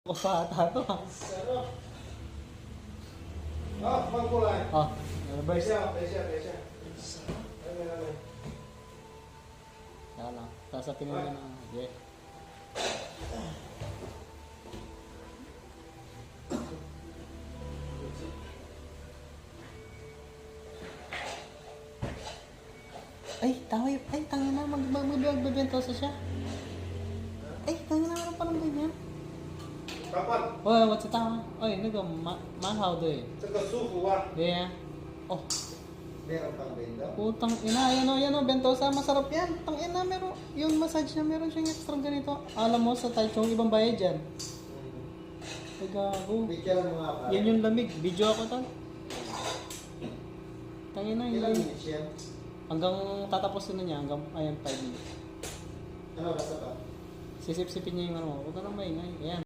Ko pa ata to ha. Sarap. Ah, pangkulay. Oh, reverse. Presya. Ay. Yan lang. Sasapin mo na. Yeah. Ay, taway. Ay, tangin na. Magbebentosa siya. Ay, tangin na. Meron palang ganyan. Kapan? Oh, what's it tawa? Oy, nago, mahaw do eh. Sa kasuko wa. Yeah. Oh, Meron pang benda. putang ina. Yan o, bentosa. Masarap yan. Tang ina, meron. Yung massage na meron siyang extra ganito. Alam mo, sa Taichung, ibang bayad dyan. Ay, gago. Bigyan mo nga pa. Yan yung lamig. Video ako to. Tangin na Ilang yun. minutes yan? Hanggang tatapusin na niya. Hanggang, ayan, 5 minutes. Ano, basta pa? Sisip-sipin niya yung ano. Huwag ka nang maingay. Ayan.